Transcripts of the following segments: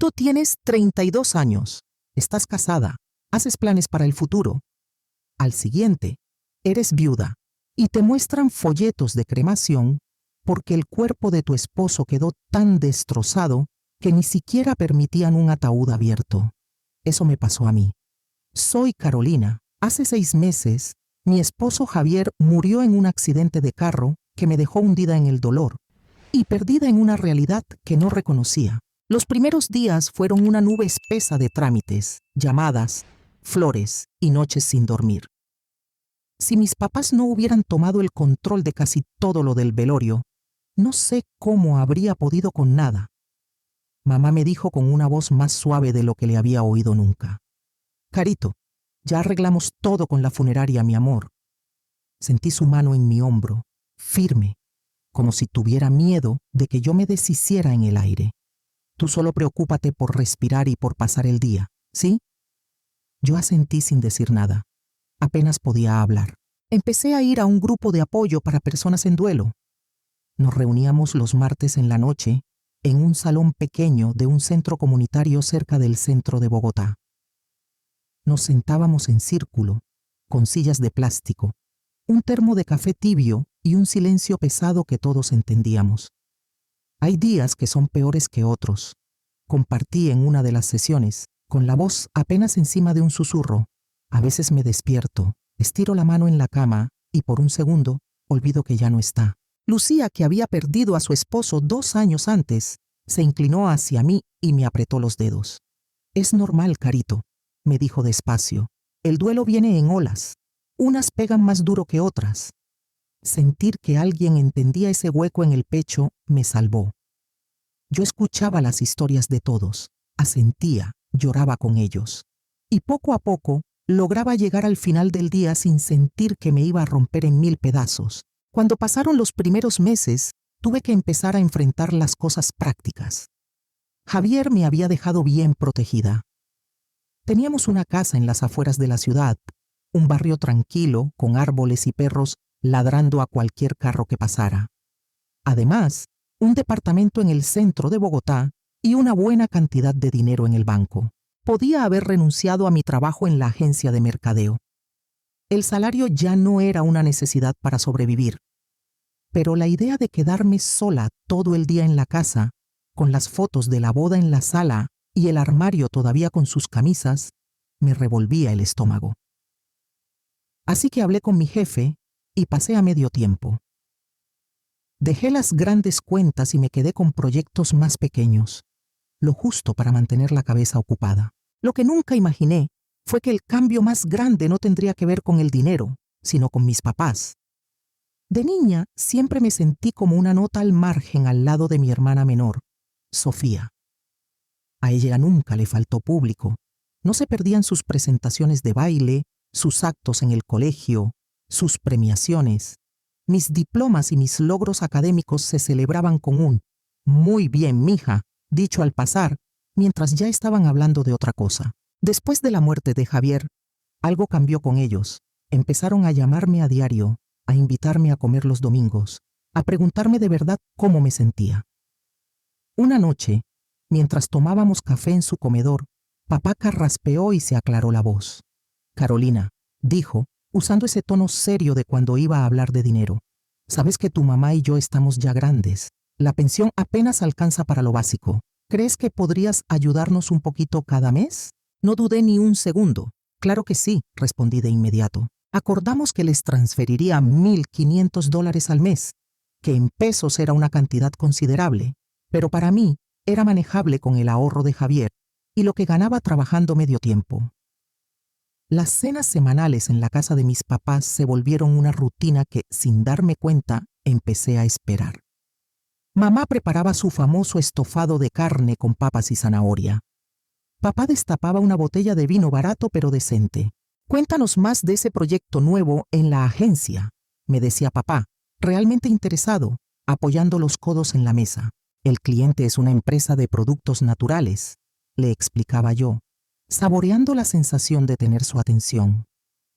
Carito, tienes 32 años. Estás casada. Haces planes para el futuro. Al siguiente, eres viuda y te muestran folletos de cremación porque el cuerpo de tu esposo quedó tan destrozado que ni siquiera permitían un ataúd abierto. Eso me pasó a mí. Soy Carolina. Hace 6 meses, mi esposo Javier murió en un accidente de carro que me dejó hundida en el dolor y perdida en una realidad que no reconocía. Los primeros días fueron una nube espesa de trámites, llamadas, flores y noches sin dormir. Si mis papás no hubieran tomado el control de casi todo lo del velorio, no sé cómo habría podido con nada. Mamá me dijo con una voz más suave de lo que le había oído nunca: Carito, ya arreglamos todo con la funeraria, mi amor. Sentí su mano en mi hombro, firme, como si tuviera miedo de que yo me deshiciera en el aire. Tú solo preocúpate por respirar y por pasar el día, ¿sí? Yo asentí sin decir nada. Apenas podía hablar. Empecé a ir a un grupo de apoyo para personas en duelo. Nos reuníamos los martes en la noche en un salón pequeño de un centro comunitario cerca del centro de Bogotá. Nos sentábamos en círculo, con sillas de plástico, un termo de café tibio y un silencio pesado que todos entendíamos. Hay días que son peores que otros. Compartí en una de las sesiones, con la voz apenas encima de un susurro. A veces me despierto, estiro la mano en la cama y por un segundo olvido que ya no está. Lucía, que había perdido a su esposo 2 años antes, se inclinó hacia mí y me apretó los dedos. Es normal, Carito, me dijo despacio. El duelo viene en olas. Unas pegan más duro que otras. Sentir que alguien entendía ese hueco en el pecho me salvó. Yo escuchaba las historias de todos, asentía, lloraba con ellos. Y poco a poco lograba llegar al final del día sin sentir que me iba a romper en 1000 pedazos. Cuando pasaron los primeros meses, tuve que empezar a enfrentar las cosas prácticas. Javier me había dejado bien protegida. Teníamos una casa en las afueras de la ciudad, un barrio tranquilo, con árboles y perros ladrando a cualquier carro que pasara. Además, un departamento en el centro de Bogotá y una buena cantidad de dinero en el banco. Podía haber renunciado a mi trabajo en la agencia de mercadeo. El salario ya no era una necesidad para sobrevivir, pero la idea de quedarme sola todo el día en la casa, con las fotos de la boda en la sala y el armario todavía con sus camisas, me revolvía el estómago. Así que hablé con mi jefe y pasé a medio tiempo. Dejé las grandes cuentas y me quedé con proyectos más pequeños, lo justo para mantener la cabeza ocupada. Lo que nunca imaginé fue que el cambio más grande no tendría que ver con el dinero, sino con mis papás. De niña siempre me sentí como una nota al margen al lado de mi hermana menor, Sofía. A ella nunca le faltó público. No se perdían sus presentaciones de baile, sus actos en el colegio, sus premiaciones. Mis diplomas y mis logros académicos se celebraban con un «muy bien, mija», dicho al pasar, mientras ya estaban hablando de otra cosa. Después de la muerte de Javier, algo cambió con ellos. Empezaron a llamarme a diario, a invitarme a comer los domingos, a preguntarme de verdad cómo me sentía. Una noche, mientras tomábamos café en su comedor, papá carraspeó y se aclaró la voz. «Carolina», dijo, usando ese tono serio de cuando iba a hablar de dinero, «sabes que tu mamá y yo estamos ya grandes. La pensión apenas alcanza para lo básico. ¿Crees que podrías ayudarnos un poquito cada mes?» No dudé ni un segundo. «Claro que sí», respondí de inmediato. Acordamos que les transferiría $1,500 al mes, que en pesos era una cantidad considerable, pero para mí era manejable con el ahorro de Javier y lo que ganaba trabajando medio tiempo. Las cenas semanales en la casa de mis papás se volvieron una rutina que, sin darme cuenta, empecé a esperar. Mamá preparaba su famoso estofado de carne con papas y zanahoria. Papá destapaba una botella de vino barato pero decente. «Cuéntanos más de ese proyecto nuevo en la agencia», me decía papá, realmente interesado, apoyando los codos en la mesa. «El cliente es una empresa de productos naturales», le explicaba yo, saboreando la sensación de tener su atención.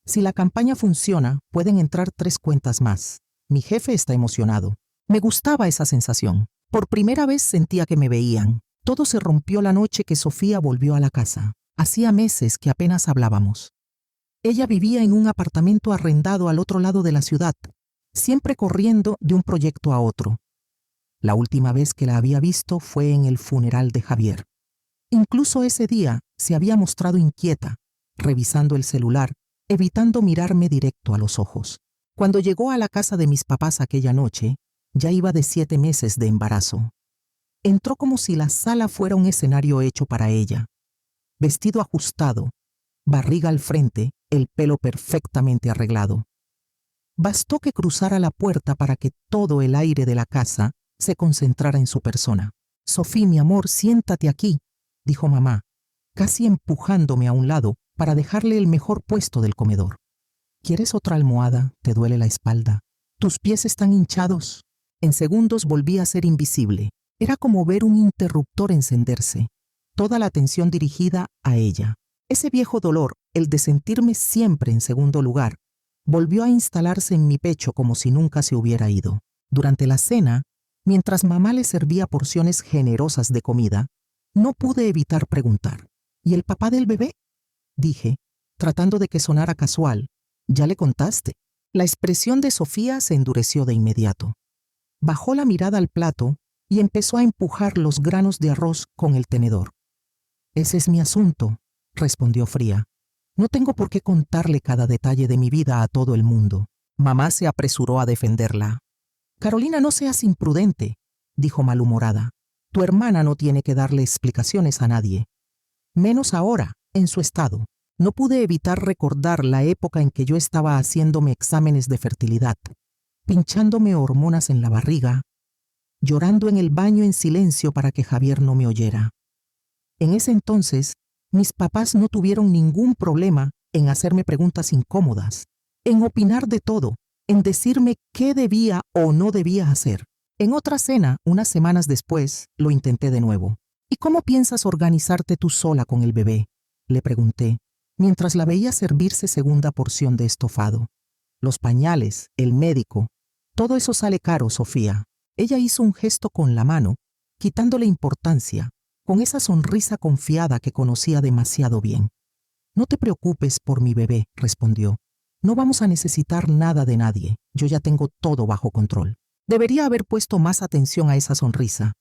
«Si la campaña funciona, pueden entrar 3 cuentas más. Mi jefe está emocionado». Me gustaba esa sensación. Por primera vez sentía que me veían. Todo se rompió la noche que Sofía volvió a la casa. Hacía meses que apenas hablábamos. Ella vivía en un apartamento arrendado al otro lado de la ciudad, siempre corriendo de un proyecto a otro. La última vez que la había visto fue en el funeral de Javier. Incluso ese día se había mostrado inquieta, revisando el celular, evitando mirarme directo a los ojos. Cuando llegó a la casa de mis papás aquella noche, ya iba de 7 meses de embarazo. Entró como si la sala fuera un escenario hecho para ella. Vestido ajustado, barriga al frente, el pelo perfectamente arreglado. Bastó que cruzara la puerta para que todo el aire de la casa se concentrara en su persona. «Sofía, mi amor, siéntate aquí», dijo mamá, casi empujándome a un lado para dejarle el mejor puesto del comedor. «¿Quieres otra almohada? ¿Te duele la espalda? ¿Tus pies están hinchados?» En segundos volví a ser invisible. Era como ver un interruptor encenderse. Toda la atención dirigida a ella. Ese viejo dolor, el de sentirme siempre en segundo lugar, volvió a instalarse en mi pecho como si nunca se hubiera ido. Durante la cena, mientras mamá le servía porciones generosas de comida, no pude evitar preguntar: «¿Y el papá del bebé?», dije, tratando de que sonara casual. «¿Ya le contaste?». La expresión de Sofía se endureció de inmediato. Bajó la mirada al plato y empezó a empujar los granos de arroz con el tenedor. «Ese es mi asunto», respondió fría. «No tengo por qué contarle cada detalle de mi vida a todo el mundo». Mamá se apresuró a defenderla. «Carolina, no seas imprudente», dijo malhumorada. «Tu hermana no tiene que darle explicaciones a nadie. Menos ahora, en su estado». No pude evitar recordar la época en que yo estaba haciéndome exámenes de fertilidad, pinchándome hormonas en la barriga, llorando en el baño en silencio para que Javier no me oyera. En ese entonces, mis papás no tuvieron ningún problema en hacerme preguntas incómodas, en opinar de todo, en decirme qué debía o no debía hacer. En otra cena, unas semanas después, lo intenté de nuevo. «¿Y cómo piensas organizarte tú sola con el bebé?», le pregunté, mientras la veía servirse segunda porción de estofado. «Los pañales, el médico, todo eso sale caro, Sofía». Ella hizo un gesto con la mano, quitándole importancia, con esa sonrisa confiada que conocía demasiado bien. «No te preocupes por mi bebé», respondió. «No vamos a necesitar nada de nadie. Yo ya tengo todo bajo control». Debería haber puesto más atención a esa sonrisa.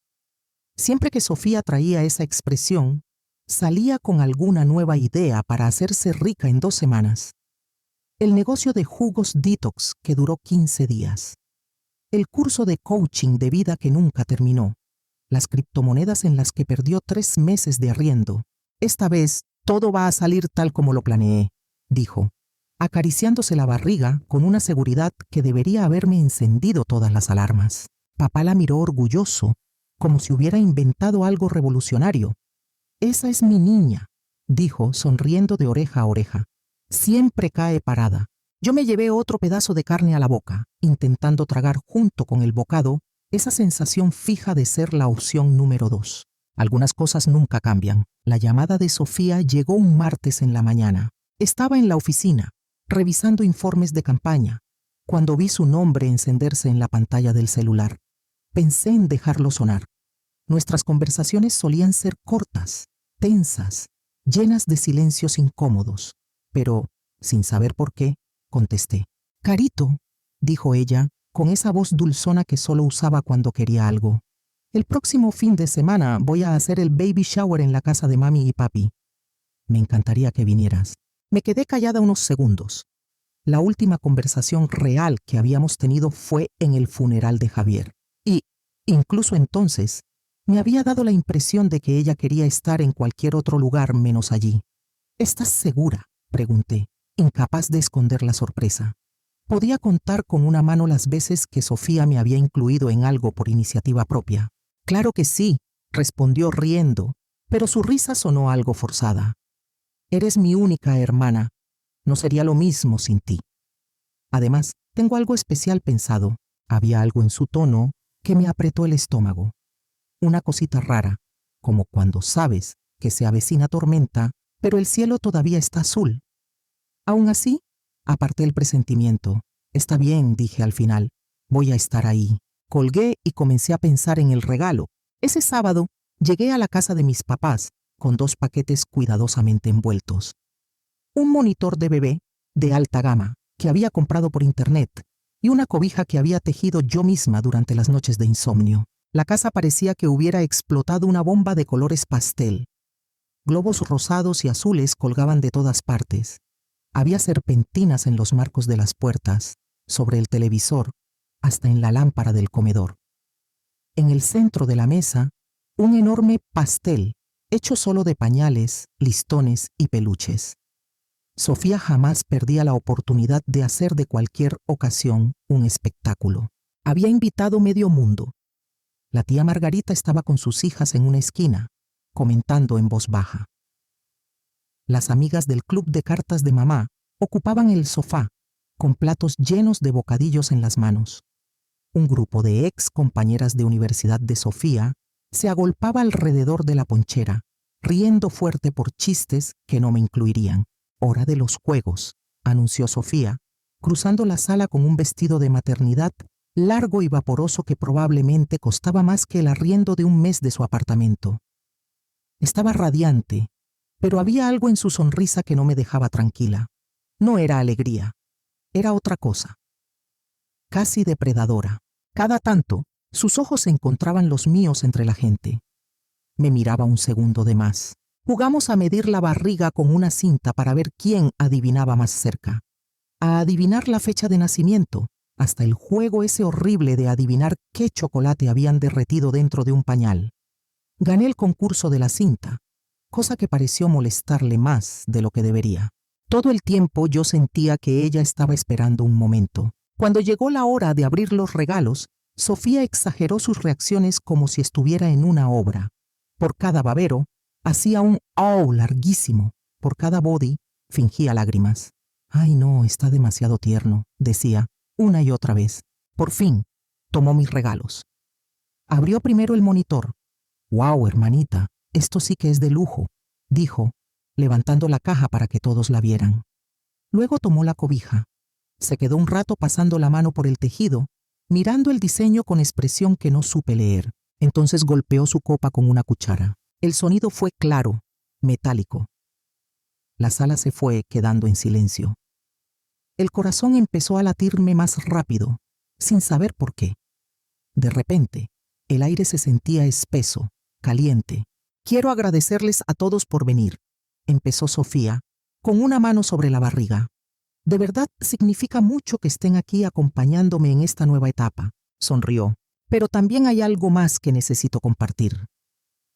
Siempre que Sofía traía esa expresión, salía con alguna nueva idea para hacerse rica en 2 semanas. El negocio de jugos detox que duró 15 días. El curso de coaching de vida que nunca terminó. Las criptomonedas en las que perdió 3 meses de arriendo. «Esta vez todo va a salir tal como lo planeé», dijo, acariciándose la barriga con una seguridad que debería haberme encendido todas las alarmas. Papá la miró orgulloso, como si hubiera inventado algo revolucionario. «Esa es mi niña», dijo, sonriendo de oreja a oreja. «Siempre cae parada». Yo me llevé otro pedazo de carne a la boca, intentando tragar junto con el bocado esa sensación fija de ser la opción número 2. Algunas cosas nunca cambian. La llamada de Sofía llegó un martes en la mañana. Estaba en la oficina, revisando informes de campaña, cuando vi su nombre encenderse en la pantalla del celular. Pensé en dejarlo sonar. Nuestras conversaciones solían ser cortas, tensas, llenas de silencios incómodos, pero, sin saber por qué, contesté. «Carito», dijo ella, con esa voz dulzona que solo usaba cuando quería algo. «El próximo fin de semana voy a hacer el baby shower en la casa de mami y papi. Me encantaría que vinieras». Me quedé callada unos segundos. La última conversación real que habíamos tenido fue en el funeral de Javier. Y, incluso entonces, me había dado la impresión de que ella quería estar en cualquier otro lugar menos allí. «¿Estás segura?», pregunté, incapaz de esconder la sorpresa. Podía contar con una mano las veces que Sofía me había incluido en algo por iniciativa propia. «Claro que sí», respondió riendo, pero su risa sonó algo forzada. «Eres mi única hermana. No sería lo mismo sin ti. Además, tengo algo especial pensado». Había algo en su tono que me apretó el estómago. Una cosita rara, como cuando sabes que se avecina tormenta, pero el cielo todavía está azul. Aún así, aparté el presentimiento. «Está bien», dije al final. «Voy a estar ahí». Colgué y comencé a pensar en el regalo. Ese sábado Llegué a la casa de mis papás con 2 paquetes cuidadosamente envueltos. Un monitor de bebé de alta gama que había comprado por internet y una cobija que había tejido yo misma durante las noches de insomnio. La casa parecía que hubiera explotado una bomba de colores pastel. Globos rosados y azules colgaban de todas partes. Había serpentinas en los marcos de las puertas, sobre el televisor, hasta en la lámpara del comedor. En el centro de la mesa, un enorme pastel, hecho solo de pañales, listones y peluches. Sofía jamás perdía la oportunidad de hacer de cualquier ocasión un espectáculo. Había invitado medio mundo. La tía Margarita estaba con sus hijas en una esquina, comentando en voz baja. Las amigas del club de cartas de mamá ocupaban el sofá, con platos llenos de bocadillos en las manos. Un grupo de ex compañeras de universidad de Sofía se agolpaba alrededor de la ponchera, riendo fuerte por chistes que no me incluirían. «Hora de los juegos», anunció Sofía, cruzando la sala con un vestido de maternidad largo y vaporoso que probablemente costaba más que el arriendo de un mes de su apartamento. Estaba radiante, pero había algo en su sonrisa que no me dejaba tranquila. No era alegría, era otra cosa. Casi depredadora. Cada tanto, sus ojos se encontraban los míos entre la gente. Me miraba un segundo de más. Jugamos a medir la barriga con una cinta para ver quién adivinaba más cerca. A adivinar la fecha de nacimiento, hasta el juego ese horrible de adivinar qué chocolate habían derretido dentro de un pañal. Gané el concurso de la cinta, cosa que pareció molestarle más de lo que debería. Todo el tiempo yo sentía que ella estaba esperando un momento. Cuando llegó la hora de abrir los regalos, Sofía exageró sus reacciones como si estuviera en una obra. Por cada babero, hacía un «oh» larguísimo. Por cada body, fingía lágrimas. «Ay no, está demasiado tierno», decía, una y otra vez. Por fin, tomó mis regalos. Abrió primero el monitor. «Wow, hermanita, esto sí que es de lujo», dijo, levantando la caja para que todos la vieran. Luego tomó la cobija. Se quedó un rato pasando la mano por el tejido, mirando el diseño con expresión que no supe leer. Entonces golpeó su copa con una cuchara. El sonido fue claro, metálico. La sala se fue quedando en silencio. El corazón empezó a latirme más rápido, sin saber por qué. De repente, el aire se sentía espeso, caliente. «Quiero agradecerles a todos por venir», empezó Sofía, con una mano sobre la barriga. «De verdad significa mucho que estén aquí acompañándome en esta nueva etapa», sonrió. «Pero también hay algo más que necesito compartir.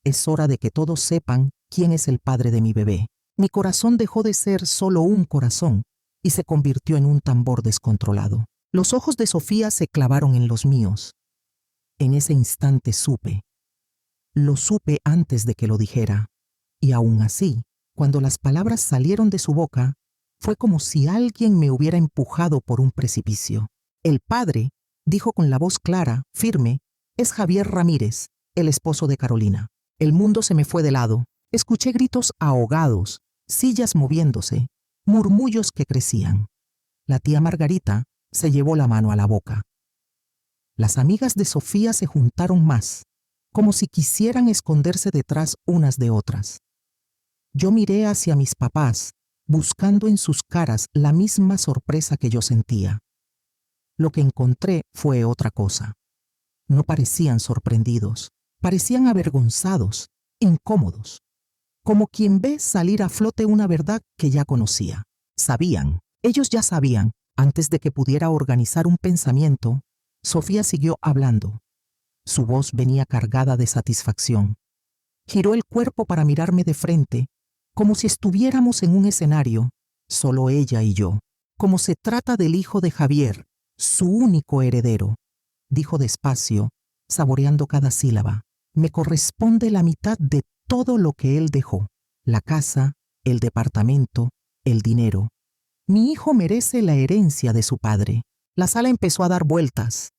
Es hora de que todos sepan quién es el padre de mi bebé. Mi corazón dejó de ser solo un corazón y se convirtió en un tambor descontrolado». Los ojos de Sofía se clavaron en los míos. En ese instante supe. Lo supe antes de que lo dijera. Y aún así, cuando las palabras salieron de su boca, fue como si alguien me hubiera empujado por un precipicio. «El padre», dijo con la voz clara, firme, «es Javier Ramírez, el esposo de Carolina». El mundo se me fue de lado. Escuché gritos ahogados, sillas moviéndose, murmullos que crecían. La tía Margarita se llevó la mano a la boca. Las amigas de Sofía se juntaron más, como si quisieran esconderse detrás unas de otras. Yo miré hacia mis papás, buscando en sus caras la misma sorpresa que yo sentía. Lo que encontré fue otra cosa. No parecían sorprendidos, parecían avergonzados, incómodos, como quien ve salir a flote una verdad que ya conocía. Sabían, ellos ya sabían, antes de que pudiera organizar un pensamiento. Sofía siguió hablando. Su voz venía cargada de satisfacción. Giró el cuerpo para mirarme de frente, como si estuviéramos en un escenario, solo ella y yo. «Como se trata del hijo de Javier, su único heredero», dijo despacio, saboreando cada sílaba. «Me corresponde la mitad de todo lo que él dejó. La casa, el departamento, el dinero. Mi hijo merece la herencia de su padre». La sala empezó a dar vueltas.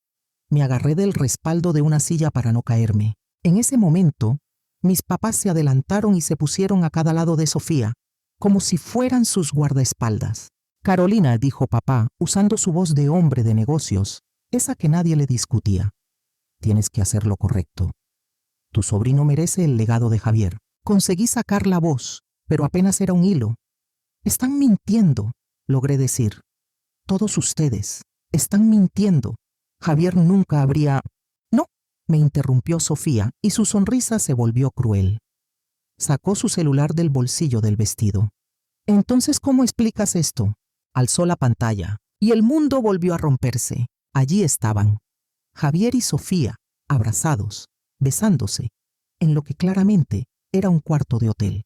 Me agarré del respaldo de una silla para no caerme. En ese momento, mis papás se adelantaron y se pusieron a cada lado de Sofía, como si fueran sus guardaespaldas. «Carolina», dijo papá, usando su voz de hombre de negocios, esa que nadie le discutía. «Tienes que hacer lo correcto. Tu sobrino merece el legado de Javier. Conseguí sacar la voz, pero apenas era un hilo. Están mintiendo, logré decir. Todos ustedes están mintiendo. Javier nunca habría... No, me interrumpió Sofía y su sonrisa se volvió cruel. Sacó su celular del bolsillo del vestido. Entonces, ¿cómo explicas esto? Alzó la pantalla y el mundo volvió a romperse. Allí estaban, Javier y Sofía, abrazados, besándose, en lo que claramente era un cuarto de hotel.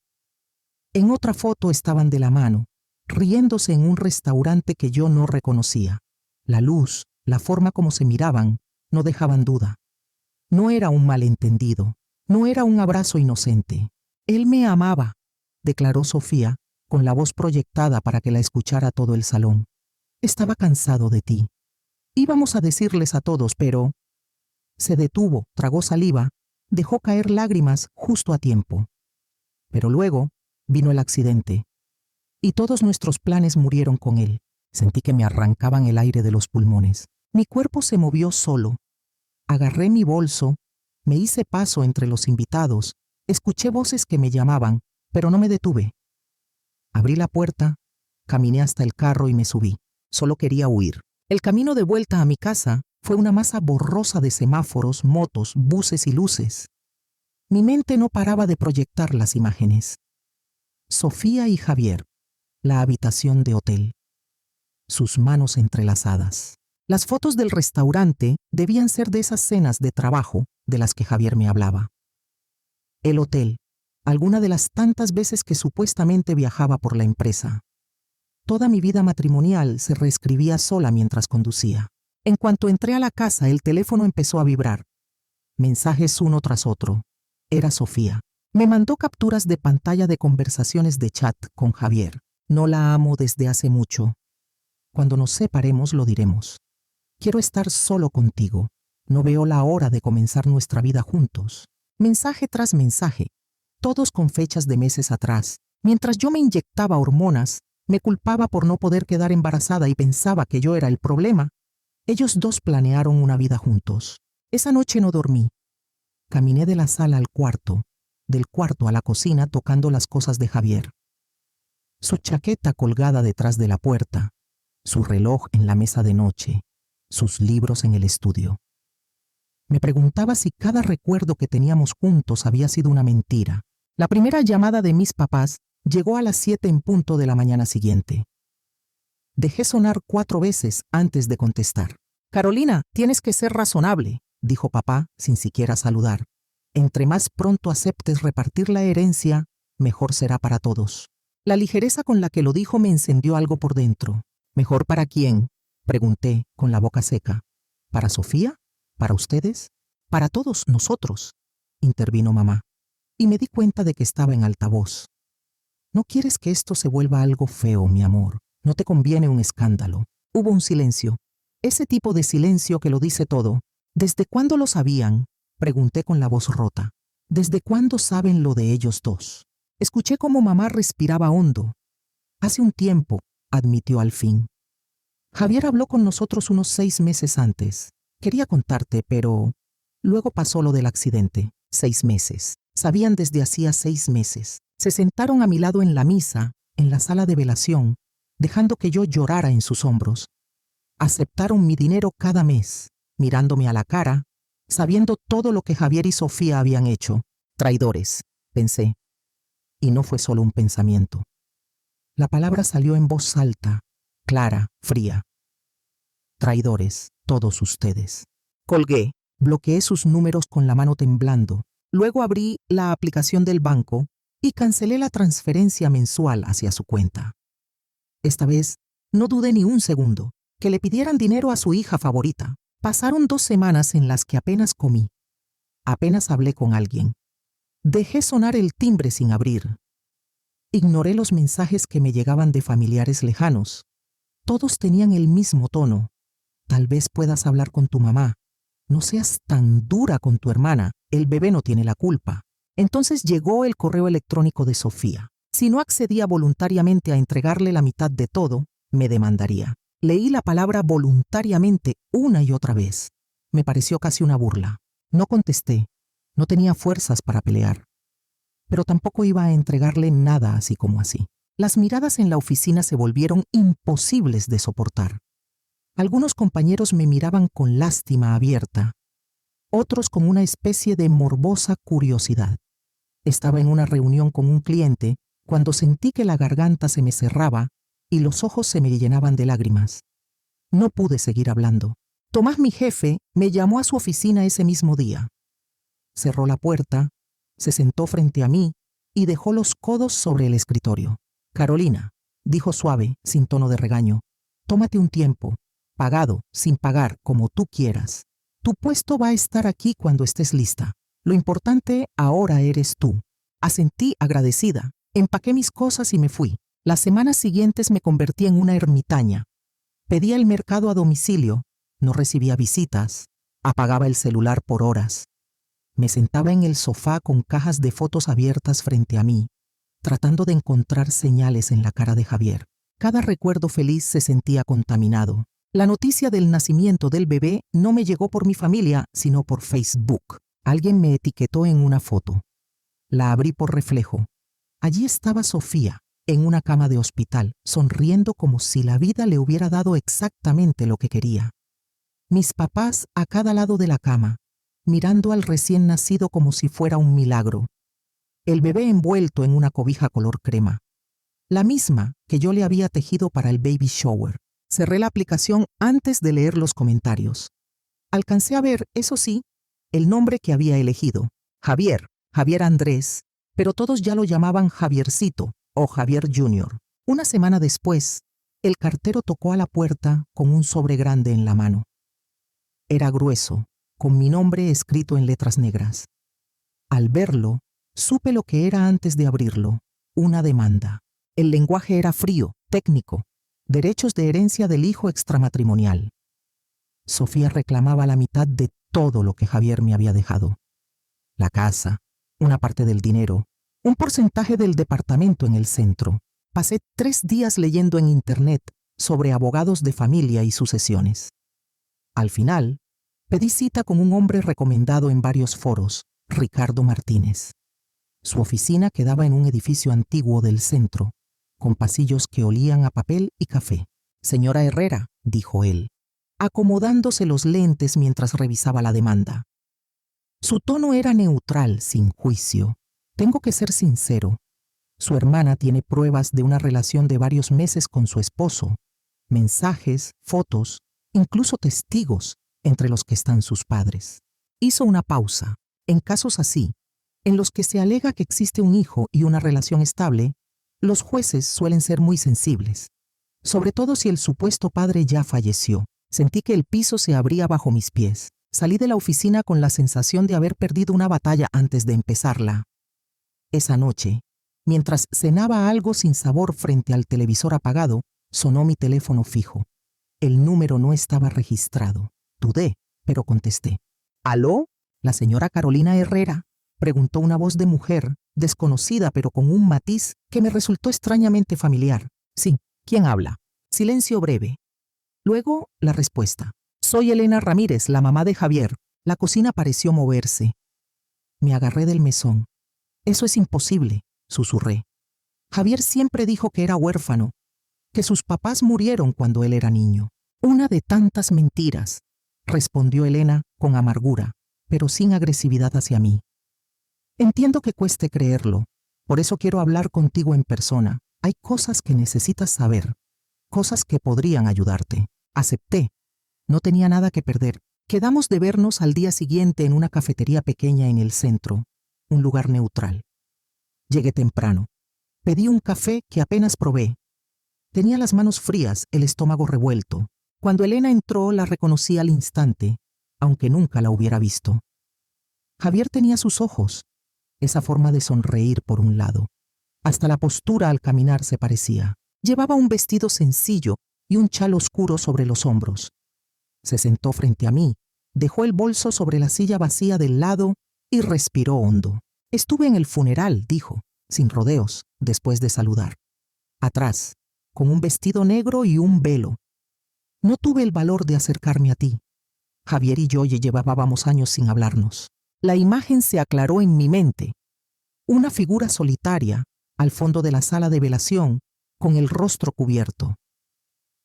En otra foto estaban de la mano, riéndose en un restaurante que yo no reconocía. La luz, la forma como se miraban, no dejaban duda. No era un malentendido, no era un abrazo inocente. Él me amaba, declaró Sofía, con la voz proyectada para que la escuchara todo el salón. Estaba cansado de ti. Íbamos a decirles a todos, pero... Se detuvo, tragó saliva, dejó caer lágrimas justo a tiempo. Pero luego vino el accidente, y todos nuestros planes murieron con él. Sentí que me arrancaban el aire de los pulmones. Mi cuerpo se movió solo. Agarré mi bolso, me hice paso entre los invitados, escuché voces que me llamaban, pero no me detuve. Abrí la puerta, caminé hasta el carro y me subí. Solo quería huir. El camino de vuelta a mi casa fue una masa borrosa de semáforos, motos, buses y luces. Mi mente no paraba de proyectar las imágenes. Sofía y Javier, la habitación de hotel, sus manos entrelazadas. Las fotos del restaurante debían ser de esas cenas de trabajo de las que Javier me hablaba. El hotel, alguna de las tantas veces que supuestamente viajaba por la empresa. Toda mi vida matrimonial se reescribía sola mientras conducía. En cuanto entré a la casa, el teléfono empezó a vibrar. Mensajes uno tras otro. Era Sofía. Me mandó capturas de pantalla de conversaciones de chat con Javier. No la amo desde hace mucho. Cuando nos separemos lo diremos. Quiero estar solo contigo. No veo la hora de comenzar nuestra vida juntos. Mensaje tras mensaje, todos con fechas de meses atrás. Mientras yo me inyectaba hormonas, me culpaba por no poder quedar embarazada y pensaba que yo era el problema. Ellos dos planearon una vida juntos. Esa noche no dormí. Caminé de la sala al cuarto, del cuarto a la cocina tocando las cosas de Javier. Su chaqueta colgada detrás de la puerta, su reloj en la mesa de noche, sus libros en el estudio. Me preguntaba si cada recuerdo que teníamos juntos había sido una mentira. La primera llamada de mis papás llegó a las 7 en punto de la mañana siguiente. Dejé sonar 4 veces antes de contestar. Carolina, tienes que ser razonable, dijo papá sin siquiera saludar. Entre más pronto aceptes repartir la herencia, mejor será para todos. La ligereza con la que lo dijo me encendió algo por dentro. ¿Mejor para quién?, pregunté con la boca seca. ¿Para Sofía? ¿Para ustedes? Para todos nosotros, intervino mamá. Y me di cuenta de que estaba en altavoz. No quieres que esto se vuelva algo feo, mi amor. No te conviene un escándalo. Hubo un silencio. Ese tipo de silencio que lo dice todo. ¿Desde cuándo lo sabían?, pregunté con la voz rota. ¿Desde cuándo saben lo de ellos dos? Escuché cómo mamá respiraba hondo. Hace un tiempo, admitió al fin. Javier habló con nosotros unos 6 meses antes. Quería contarte, pero... Luego pasó lo del accidente. 6 meses. Sabían desde hacía 6 meses. Se sentaron a mi lado en la misa, en la sala de velación, dejando que yo llorara en sus hombros. Aceptaron mi dinero cada mes, mirándome a la cara, sabiendo todo lo que Javier y Sofía habían hecho. Traidores, pensé. Y no fue solo un pensamiento. La palabra salió en voz alta, clara, fría. Traidores, todos ustedes. Colgué, bloqueé sus números con la mano temblando. Luego abrí la aplicación del banco y cancelé la transferencia mensual hacia su cuenta. Esta vez, no dudé ni un segundo, que le pidieran dinero a su hija favorita. Pasaron 2 semanas en las que apenas comí. Apenas hablé con alguien. Dejé sonar el timbre sin abrir. Ignoré los mensajes que me llegaban de familiares lejanos. Todos tenían el mismo tono. Tal vez puedas hablar con tu mamá. No seas tan dura con tu hermana. El bebé no tiene la culpa. Entonces llegó el correo electrónico de Sofía. Si no accedía voluntariamente a entregarle la mitad de todo, me demandaría. Leí la palabra voluntariamente una y otra vez. Me pareció casi una burla. No contesté. No tenía fuerzas para pelear, pero tampoco iba a entregarle nada así como así. Las miradas en la oficina se volvieron imposibles de soportar. Algunos compañeros me miraban con lástima abierta, otros con una especie de morbosa curiosidad. Estaba en una reunión con un cliente cuando sentí que la garganta se me cerraba y los ojos se me llenaban de lágrimas. No pude seguir hablando. Tomás, mi jefe, me llamó a su oficina ese mismo día. Cerró la puerta, se sentó frente a mí y dejó los codos sobre el escritorio. Carolina, dijo suave, sin tono de regaño, tómate un tiempo, pagado, sin pagar, como tú quieras. Tu puesto va a estar aquí cuando estés lista. Lo importante ahora eres tú. Asentí agradecida, empaqué mis cosas y me fui. Las semanas siguientes me convertí en una ermitaña. Pedía el mercado a domicilio, no recibía visitas, apagaba el celular por horas. Me sentaba en el sofá con cajas de fotos abiertas frente a mí, tratando de encontrar señales en la cara de Javier. Cada recuerdo feliz se sentía contaminado. La noticia del nacimiento del bebé no me llegó por mi familia, sino por Facebook. Alguien me etiquetó en una foto. La abrí por reflejo. Allí estaba Sofía, en una cama de hospital, sonriendo como si la vida le hubiera dado exactamente lo que quería. Mis papás a cada lado de la cama, mirando al recién nacido como si fuera un milagro. El bebé envuelto en una cobija color crema, la misma que yo le había tejido para el baby shower. Cerré la aplicación antes de leer los comentarios. Alcancé a ver, eso sí, el nombre que había elegido. Javier Andrés, pero todos ya lo llamaban Javiercito o Javier Jr. Una semana después, el cartero tocó a la puerta con un sobre grande en la mano. Era grueso, con mi nombre escrito en letras negras. Al verlo, supe lo que era antes de abrirlo, una demanda. El lenguaje era frío, técnico, derechos de herencia del hijo extramatrimonial. Sofía reclamaba la mitad de todo lo que Javier me había dejado. La casa, una parte del dinero, un porcentaje del departamento en el centro. Pasé 3 días leyendo en internet sobre abogados de familia y sucesiones. Al final, pedí cita con un hombre recomendado en varios foros, Ricardo Martínez. Su oficina quedaba en un edificio antiguo del centro, con pasillos que olían a papel y café. Señora Herrera, dijo él, acomodándose los lentes mientras revisaba la demanda. Su tono era neutral, sin juicio. Tengo que ser sincero. Su hermana tiene pruebas de una relación de varios meses con su esposo, mensajes, fotos, incluso testigos, entre los que están sus padres. Hizo una pausa. En casos así, en los que se alega que existe un hijo y una relación estable, los jueces suelen ser muy sensibles, sobre todo si el supuesto padre ya falleció. Sentí que el piso se abría bajo mis pies. Salí de la oficina con la sensación de haber perdido una batalla antes de empezarla. Esa noche, mientras cenaba algo sin sabor frente al televisor apagado, sonó mi teléfono fijo. El número no estaba registrado. Dudé, pero contesté. ¿Aló? ¿La señora Carolina Herrera? Preguntó una voz de mujer, desconocida pero con un matiz que me resultó extrañamente familiar. Sí, ¿quién habla? Silencio breve. Luego, la respuesta. Soy Elena Ramírez, la mamá de Javier. La cocina pareció moverse. Me agarré del mesón. Eso es imposible, susurré. Javier siempre dijo que era huérfano, que sus papás murieron cuando él era niño. Una de tantas mentiras, respondió Elena con amargura, pero sin agresividad hacia mí. Entiendo que cueste creerlo, por eso quiero hablar contigo en persona. Hay cosas que necesitas saber, cosas que podrían ayudarte. Acepté. No tenía nada que perder. Quedamos de vernos al día siguiente en una cafetería pequeña en el centro, un lugar neutral. Llegué temprano. Pedí un café que apenas probé. Tenía las manos frías, el estómago revuelto. Cuando Elena entró, la reconocí al instante, aunque nunca la hubiera visto. Javier tenía sus ojos, esa forma de sonreír por un lado. Hasta la postura al caminar se parecía. Llevaba un vestido sencillo y un chal oscuro sobre los hombros. Se sentó frente a mí, dejó el bolso sobre la silla vacía del lado y respiró hondo. Estuve en el funeral, dijo, sin rodeos, después de saludar. Atrás, con un vestido negro y un velo. No tuve el valor de acercarme a ti. Javier y yo ya llevábamos años sin hablarnos. La imagen se aclaró en mi mente. Una figura solitaria, al fondo de la sala de velación, con el rostro cubierto.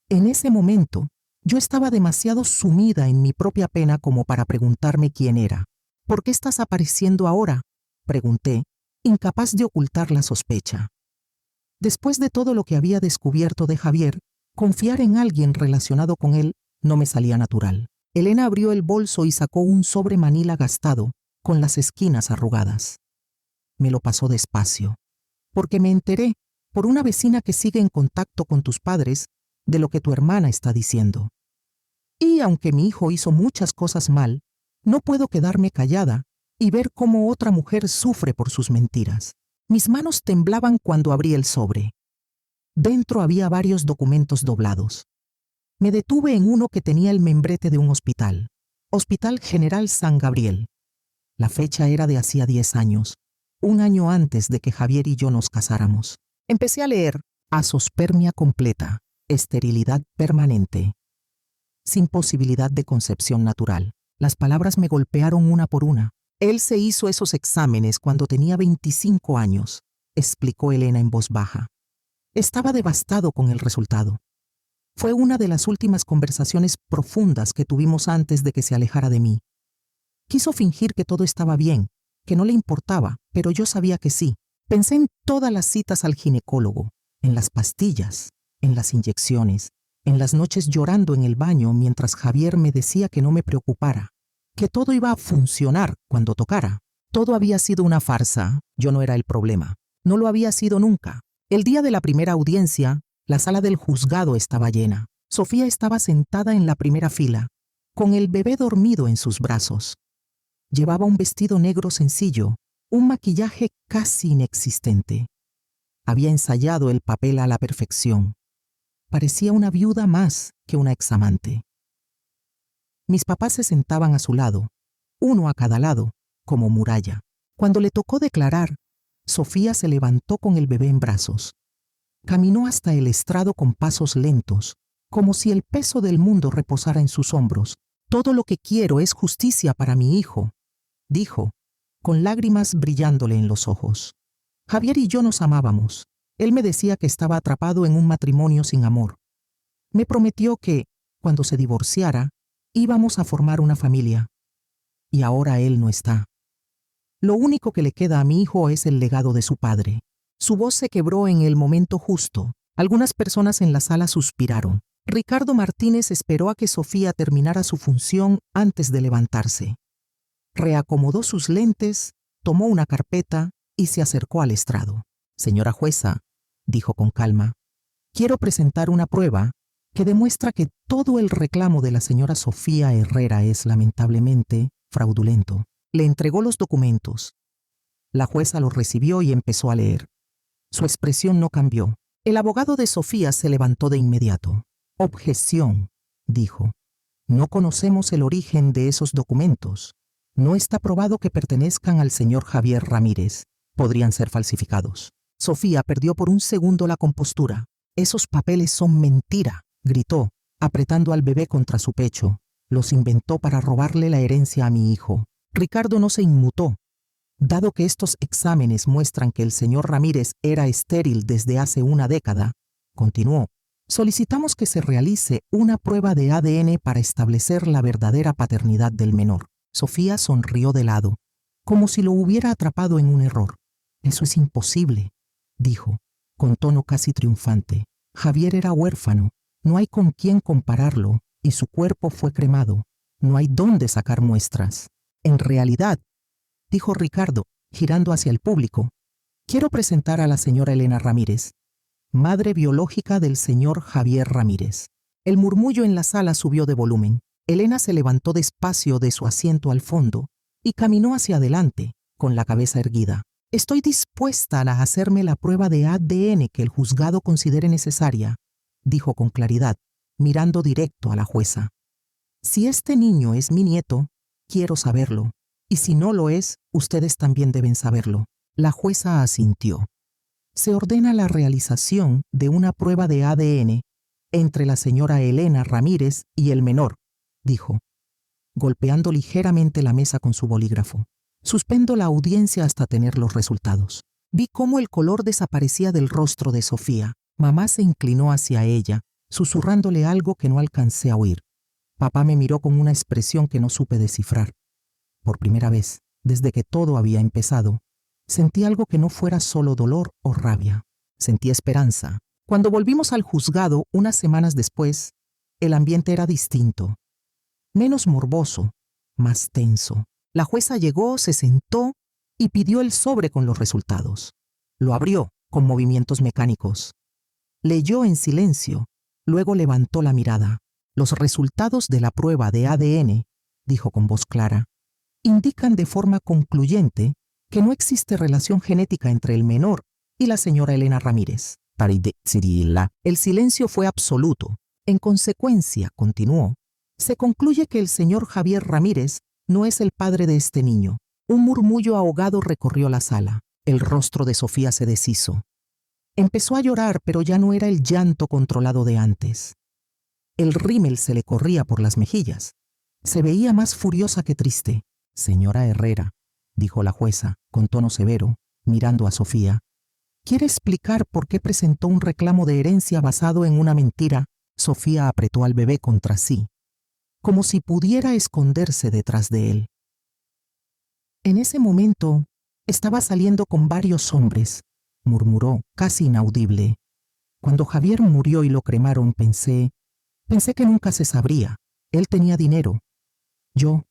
En ese momento, yo estaba demasiado sumida en mi propia pena como para preguntarme quién era. ¿Por qué estás apareciendo ahora?, pregunté, incapaz de ocultar la sospecha. Después de todo lo que había descubierto de Javier, confiar en alguien relacionado con él no me salía natural. Elena abrió el bolso y sacó un sobre manila gastado, con las esquinas arrugadas. Me lo pasó despacio, porque me enteré, por una vecina que sigue en contacto con tus padres, de lo que tu hermana está diciendo. Y aunque mi hijo hizo muchas cosas mal, no puedo quedarme callada y ver cómo otra mujer sufre por sus mentiras. Mis manos temblaban cuando abrí el sobre. Dentro había varios documentos doblados. Me detuve en uno que tenía el membrete de un hospital, Hospital General San Gabriel. La fecha era de hacía 10 años, un año antes de que Javier y yo nos casáramos. Empecé a leer: azospermia completa, esterilidad permanente, sin posibilidad de concepción natural. Las palabras me golpearon una por una. Él se hizo esos exámenes cuando tenía 25 años, explicó Elena en voz baja. Estaba devastado con el resultado. Fue una de las últimas conversaciones profundas que tuvimos antes de que se alejara de mí. Quiso fingir que todo estaba bien, que no le importaba, pero yo sabía que sí. Pensé en todas las citas al ginecólogo, en las pastillas, en las inyecciones, en las noches llorando en el baño mientras Javier me decía que no me preocupara, que todo iba a funcionar cuando tocara. Todo había sido una farsa, yo no era el problema. No lo había sido nunca. El día de la primera audiencia, la sala del juzgado estaba llena. Sofía estaba sentada en la primera fila, con el bebé dormido en sus brazos. Llevaba un vestido negro sencillo, un maquillaje casi inexistente. Había ensayado el papel a la perfección. Parecía una viuda más que una examante. Mis papás se sentaban a su lado, uno a cada lado, como muralla. Cuando le tocó declarar, Sofía se levantó con el bebé en brazos. Caminó hasta el estrado con pasos lentos, como si el peso del mundo reposara en sus hombros. Todo lo que quiero es justicia para mi hijo, dijo, con lágrimas brillándole en los ojos. Javier y yo nos amábamos. Él me decía que estaba atrapado en un matrimonio sin amor. Me prometió que, cuando se divorciara, íbamos a formar una familia. Y ahora él no está. Lo único que le queda a mi hijo es el legado de su padre. Su voz se quebró en el momento justo. Algunas personas en la sala suspiraron. Ricardo Martínez esperó a que Sofía terminara su función antes de levantarse. Reacomodó sus lentes, tomó una carpeta y se acercó al estrado. Señora jueza, dijo con calma, quiero presentar una prueba que demuestra que todo el reclamo de la señora Sofía Herrera es lamentablemente fraudulento. Le entregó los documentos. La jueza los recibió y empezó a leer. Su expresión no cambió. El abogado de Sofía se levantó de inmediato. Objeción, dijo. No conocemos el origen de esos documentos. No está probado que pertenezcan al señor Javier Ramírez. Podrían ser falsificados. Sofía perdió por un segundo la compostura. Esos papeles son mentira, gritó, apretando al bebé contra su pecho. Los inventó para robarle la herencia a mi hijo. Ricardo no se inmutó. Dado que estos exámenes muestran que el señor Ramírez era estéril desde hace una década, continuó, solicitamos que se realice una prueba de ADN para establecer la verdadera paternidad del menor. Sofía sonrió de lado, como si lo hubiera atrapado en un error. Eso es imposible, dijo, con tono casi triunfante. Javier era huérfano, no hay con quién compararlo, y su cuerpo fue cremado. No hay dónde sacar muestras. En realidad, dijo Ricardo, girando hacia el público, quiero presentar a la señora Elena Ramírez, madre biológica del señor Javier Ramírez. El murmullo en la sala subió de volumen. Elena se levantó despacio de su asiento al fondo y caminó hacia adelante, con la cabeza erguida. Estoy dispuesta a hacerme la prueba de ADN que el juzgado considere necesaria, dijo con claridad, mirando directo a la jueza. Si este niño es mi nieto, quiero saberlo. Y si no lo es, ustedes también deben saberlo. La jueza asintió. Se ordena la realización de una prueba de ADN entre la señora Elena Ramírez y el menor, dijo, golpeando ligeramente la mesa con su bolígrafo. Suspendo la audiencia hasta tener los resultados. Vi cómo el color desaparecía del rostro de Sofía. Mamá se inclinó hacia ella, susurrándole algo que no alcancé a oír. Papá me miró con una expresión que no supe descifrar. Por primera vez, desde que todo había empezado, sentí algo que no fuera solo dolor o rabia. Sentí esperanza. Cuando volvimos al juzgado, unas semanas después, el ambiente era distinto. Menos morboso, más tenso. La jueza llegó, se sentó y pidió el sobre con los resultados. Lo abrió con movimientos mecánicos. Leyó en silencio, luego levantó la mirada. Los resultados de la prueba de ADN, dijo con voz clara, indican de forma concluyente que no existe relación genética entre el menor y la señora Elena Ramírez. El silencio fue absoluto. En consecuencia, continuó, se concluye que el señor Javier Ramírez no es el padre de este niño. Un murmullo ahogado recorrió la sala. El rostro de Sofía se deshizo. Empezó a llorar, pero ya no era el llanto controlado de antes. El rímel se le corría por las mejillas. Se veía más furiosa que triste. Señora Herrera, dijo la jueza, con tono severo, mirando a Sofía, ¿quiere explicar por qué presentó un reclamo de herencia basado en una mentira? Sofía apretó al bebé contra sí, como si pudiera esconderse detrás de él. En ese momento, estaba saliendo con varios hombres, murmuró, casi inaudible. Cuando Javier murió y lo cremaron, pensé que nunca se sabría. Él tenía dinero. Yo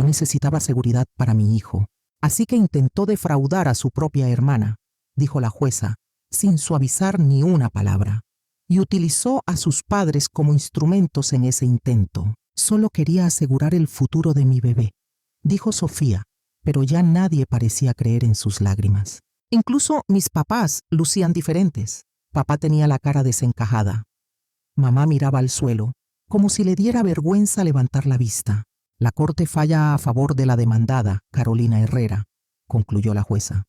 necesitaba seguridad para mi hijo. Así que intentó defraudar a su propia hermana, dijo la jueza, sin suavizar ni una palabra. Y utilizó a sus padres como instrumentos en ese intento. Solo quería asegurar el futuro de mi bebé, dijo Sofía, pero ya nadie parecía creer en sus lágrimas. Incluso mis papás lucían diferentes. Papá tenía la cara desencajada. Mamá miraba al suelo, como si le diera vergüenza levantar la vista. La corte falla a favor de la demandada, Carolina Herrera, concluyó la jueza.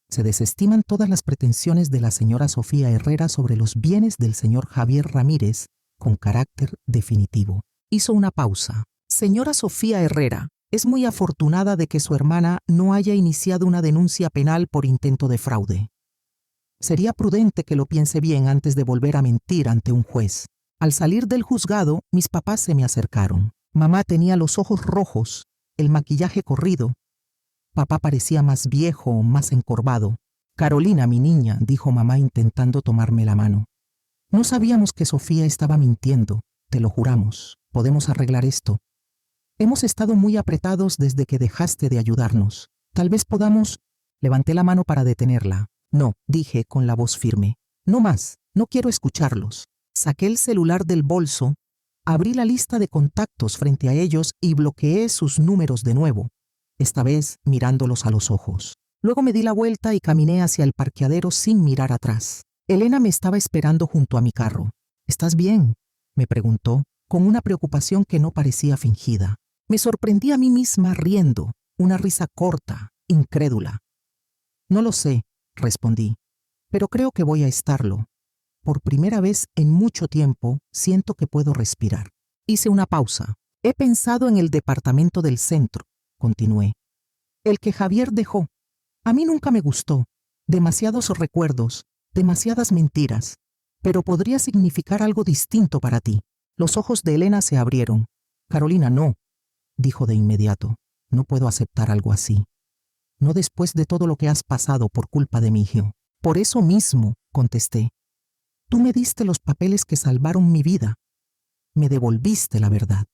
Se desestiman todas las pretensiones de la señora Sofía Herrera sobre los bienes del señor Javier Ramírez con carácter definitivo. Hizo una pausa. Señora Sofía Herrera, es muy afortunada de que su hermana no haya iniciado una denuncia penal por intento de fraude. Sería prudente que lo piense bien antes de volver a mentir ante un juez. Al salir del juzgado, mis papás se me acercaron. Mamá tenía los ojos rojos, el maquillaje corrido. Papá parecía más viejo, más encorvado. Carolina, mi niña, dijo mamá intentando tomarme la mano. No sabíamos que Sofía estaba mintiendo, te lo juramos. Podemos arreglar esto. Hemos estado muy apretados desde que dejaste de ayudarnos. Tal vez podamos... Levanté la mano para detenerla. No, dije con la voz firme. No más, no quiero escucharlos. Saqué el celular del bolso, abrí la lista de contactos frente a ellos y bloqueé sus números de nuevo, esta vez mirándolos a los ojos. Luego me di la vuelta y caminé hacia el parqueadero sin mirar atrás. Elena me estaba esperando junto a mi carro. ¿Estás bien?, me preguntó, con una preocupación que no parecía fingida. Me sorprendí a mí misma riendo, una risa corta, incrédula. No lo sé, respondí, pero creo que voy a estarlo. Por primera vez en mucho tiempo siento que puedo respirar. Hice una pausa. He pensado en el departamento del centro, continué. El que Javier dejó. A mí nunca me gustó. Demasiados recuerdos, demasiadas mentiras. Pero podría significar algo distinto para ti. Los ojos de Elena se abrieron. Carolina, no, dijo de inmediato. No puedo aceptar algo así. No después de todo lo que has pasado por culpa de mi hijo. Por eso mismo, contesté. Tú me diste los papeles que salvaron mi vida. Me devolviste la verdad.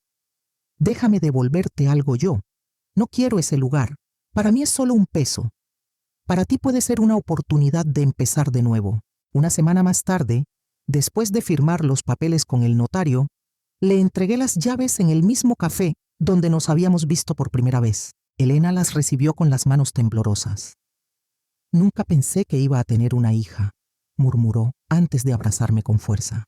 Déjame devolverte algo yo. No quiero ese lugar. Para mí es solo un peso. Para ti puede ser una oportunidad de empezar de nuevo. Una semana más tarde, después de firmar los papeles con el notario, le entregué las llaves en el mismo café donde nos habíamos visto por primera vez. Elena las recibió con las manos temblorosas. Nunca pensé que iba a tener una hija, murmuró antes de abrazarme con fuerza.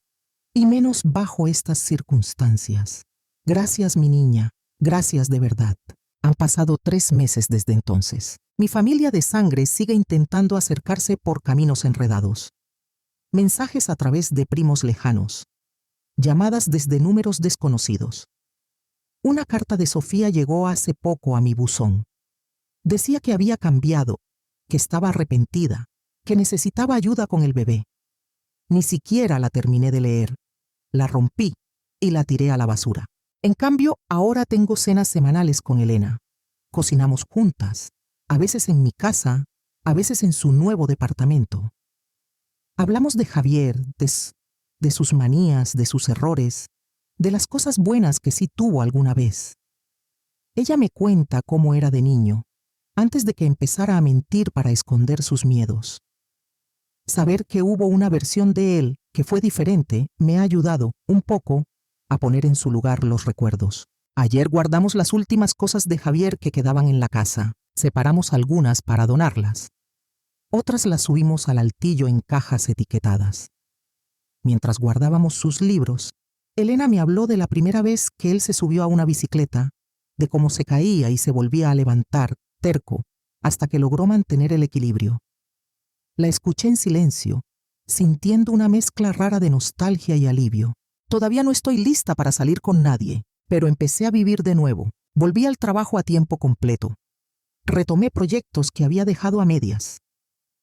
Y menos bajo estas circunstancias. Gracias, mi niña. Gracias de verdad. Han pasado 3 meses desde entonces. Mi familia de sangre sigue intentando acercarse por caminos enredados. Mensajes a través de primos lejanos. Llamadas desde números desconocidos. Una carta de Sofía llegó hace poco a mi buzón. Decía que había cambiado, que estaba arrepentida, que necesitaba ayuda con el bebé. Ni siquiera la terminé de leer. La rompí y la tiré a la basura. En cambio, ahora tengo cenas semanales con Elena. Cocinamos juntas, a veces en mi casa, a veces en su nuevo departamento. Hablamos de Javier, de sus manías, de sus errores, de las cosas buenas que sí tuvo alguna vez. Ella me cuenta cómo era de niño, antes de que empezara a mentir para esconder sus miedos. Saber que hubo una versión de él que fue diferente me ha ayudado, un poco, a poner en su lugar los recuerdos. Ayer guardamos las últimas cosas de Javier que quedaban en la casa. Separamos algunas para donarlas. Otras las subimos al altillo en cajas etiquetadas. Mientras guardábamos sus libros, Elena me habló de la primera vez que él se subió a una bicicleta, de cómo se caía y se volvía a levantar, terco, hasta que logró mantener el equilibrio. La escuché en silencio, sintiendo una mezcla rara de nostalgia y alivio. Todavía no estoy lista para salir con nadie, pero empecé a vivir de nuevo. Volví al trabajo a tiempo completo. Retomé proyectos que había dejado a medias.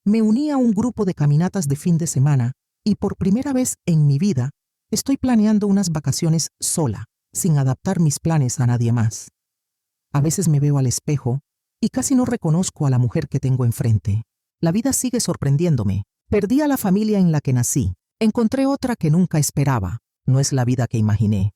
Me uní a un grupo de caminatas de fin de semana y por primera vez en mi vida estoy planeando unas vacaciones sola, sin adaptar mis planes a nadie más. A veces me veo al espejo y casi no reconozco a la mujer que tengo enfrente. La vida sigue sorprendiéndome. Perdí a la familia en la que nací. Encontré otra que nunca esperaba. No es la vida que imaginé.